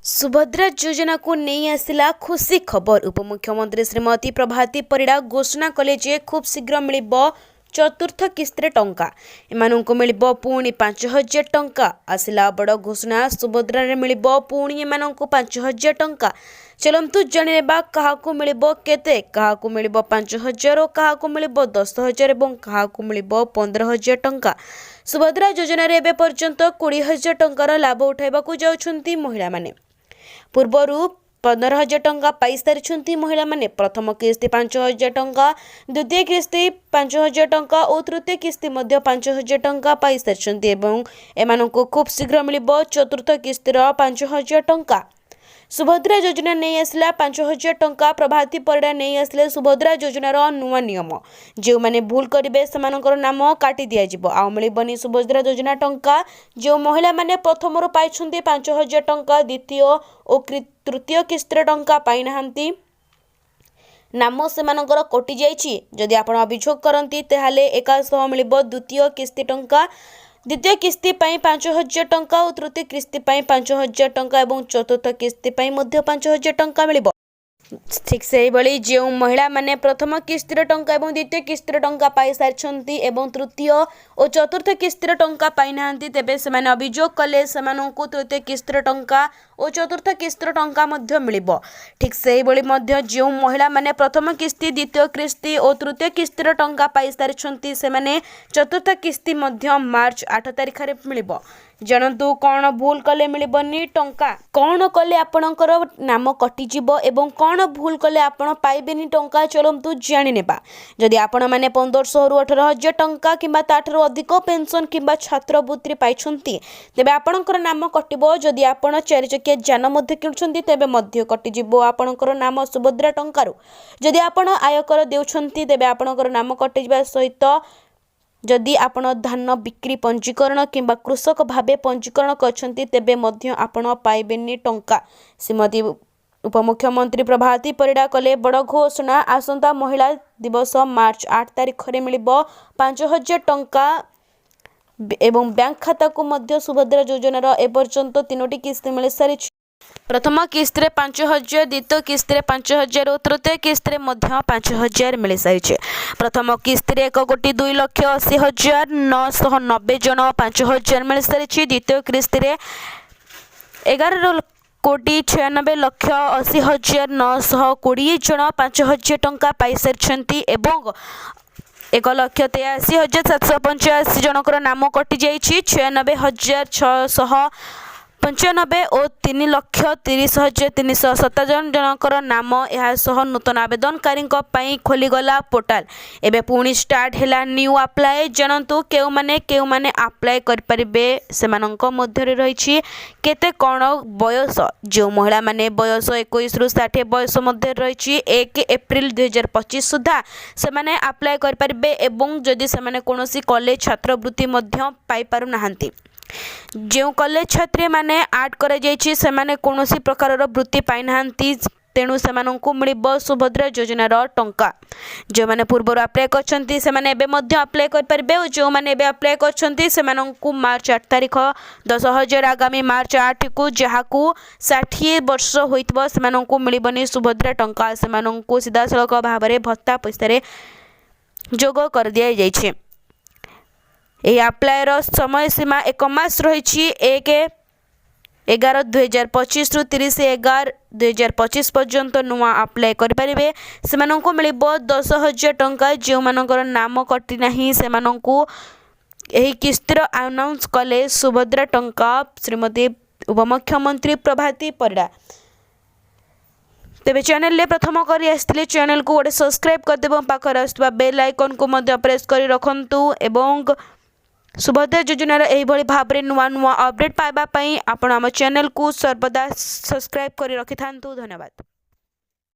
सुभद्रा योजना को नहीं आसला खुशी खबर। उपमुख्यमंत्री श्रीमती प्रभाती परिड़ा घोषणा कले जे खूब शीघ्र मिल चतुर्थ किस्ती टंका एमानंकु मिलिबो पुणी 5000 टंका। आसला बड़ घोषणा सुभद्रा रे मिलिबो पुणी एमानंकु 5000 टंका। चलंतु जानिबा काहाकु मिलिबो केते, काहाकु मिलिबो 5000 और काहाकु मिलिबो 10000 एवं काहाकु मिलिबो 15000 टंका। सुभद्रा योजना रे एबे पर्यंत 20000 टंकार लाभ उठाइबाकु जाउछंती महिला माने। पूर्वरु 15000 टंका पाई सारी महिला माने। प्रथम किस्ती 5000 टंका, द्वितीय किस्ती 5000 टंका और तृतीय किस्ती 5000 टंका पाई सारी एवं एमानंकु खूब शीघ्र मिलिबो चतुर्थ किस्तीर 5000 टंका। सुभद्रा योजना नहीं आसला 5000 टंका। प्रभाती परिड़ा नहीं आसले सुभद्रा योजनार नुआ नियम। जो माने भूल करिवे सेमानकर नाम काटी दिया जिवो। आ मिलिबनी सुभद्रा योजना टंका। जो महिला माने प्रथमरु पाइछन्ती 5000 टंका, द्वितीय और तृतीय किस्तीर टंका पाई नाहंती, नाम सेमानकर कटि जाइछि। जदि आपण अभियोग करंती तेहाले एकासह मिलिबो द्वितीय किस्ती टंका, द्वितीय किस्ती 5000 टंका और तृतीय किस्ती 5000 टंका एवं चतुर्थ किस्ती 5000 टंका मिलिबो। ठीक से भली जो महिला माने प्रथम किस्तीर टंका एवं द्वितीय किस्तीर टंका पाई सारी एवं तृतीय और चतुर्थ किस्तीर टंका पाई नाहंती, तेबे सेमाने अभियोग कले सेमानंकु तृतीय किस्तीर टंका और चतुर्थ किस्तीर टंका मध्य मिलिबो। ठीक से भली मध्य जो महिला माने प्रथम किस्ती, द्वितीय किस्ती और तृतीय किस्तीर टंका पाई सारी सेमाने चतुर्थ किस्ती मध्य मार्च 8 तारिख रे मिलिबो। जानतु कौन भूल कले मिलिबनी टंका, कौन कले आपणकर नाम कटिजिबो एवं कौन भूल कले आपण पाइबेनी टंका। चलंतु जानि नेबा। जदि आपण माने 1500 रु 18000 टंका किंबा ताठरो अधिक पेंशन किंबा छात्रवृत्ति पाइछंती तेबे आपणकर नाम कटिबो। जदि आपण 4 चकिया जान मध्ये किणुछंती तेबे मध्ये कटिजिबो आपणकर नाम सुभद्रा टंकारु। जदि आपण आयकर देउछंती तेबे आपणकर नाम कटिजिबा सहित जदि आपण धान बिक्री पंजीकरण किंबा कृषक भावे पंजीकरण करछंती तेबे मध्य आपण पाइबेनी टंका। श्रीमती उपमुख्यमंत्री प्रभाती परिड़ा कले बड़ घोषणा। आसंता महिला दिवस मार्च 8 तारिख रे मिलिबो 5000 टंका एवं बैंक खाता को मध्य सुभद्रा योजनार एपर्यंत 3टी किस्ती मिल सारी। प्रथम किस्ती 5000, द्वितीय किस्ती 5000 और तृतीय किस्ती 5000 मिल सारी। प्रथम किस्ती 1,80,990 जन 5000 मिल सारी। द्वितीय किस्ती 11,96,80,920 जन 5000 टंका पाई सारी एवं 1,83,785 जनकर नाम कटि जाइछि। 96,695 और 3,30,357 जनकर नाम यह सह नूतन आवेदनकारी खोलीगला पोर्टाल। एबे पुणी स्टार्ट हैला न्यू अप्लाई। जानतु केउ माने अप्लाई कर परिबे सेमानंक मध्य रही केते कोन बयस। जो महिला माने बयस 21 रु 60 बयस मध्य रही 1 एप्रिल 2025 सुधा सेमाने अप्लाई कर परिबे एवं जदि सेमाने कोनोसी कॉलेज छात्रवृत्ति मध्य पाई पारु नाहंती। जो कॉलेज छात्री माने आड करे जाइछि सेमाने कोनोसी प्रकारर वृत्ति पाई नाहंती, तेणु सेमानंकु मिलिबो सुभद्रा योजनार टंका। जो माने पूर्वर अप्लाई करछंती सेमाने एबे मध्य अप्लाई कर परिबे और जो माने एबे अप्लाई करछंती सेमानंकु मार्च 8 तारिख 10000 आगामी मार्च 8 को जहाकु 60 वर्ष होइतबो सेमानंकु मिलिबनी सुभद्रा टंका। सेमानंकु सीधा सड़क भाव में भत्ता पैसा रे जोग कर दिया जाइछि। ए अप्लायर समय सीमा 1 मास रही 1/11/2025 रु 30/11/2025 पर्यंत नुआ अप्लाई करें से मिलिबो 10,000 टंका। जो मानकर नाम कटि नाही सेमानंकु एही किस्तीर अनाउंस कले सुभद्रा टंका श्रीमती उपमुख्यमंत्री प्रभाती परिड़ा। तेबे चैनल ले प्रथम करी आसले चैनल को गोटे सब्सक्राइब कर देबो, पाखर आसुवा बेल आइकन को मध्य प्रेस करी रखंतु एवं सुभद्रा योजनार एही भली भाबरे नुआ नुआ अपडेट पाइबा पई आपण आम चैनल को सर्वदा सब्सक्राइब करी रखिथांतु। धन्यवाद।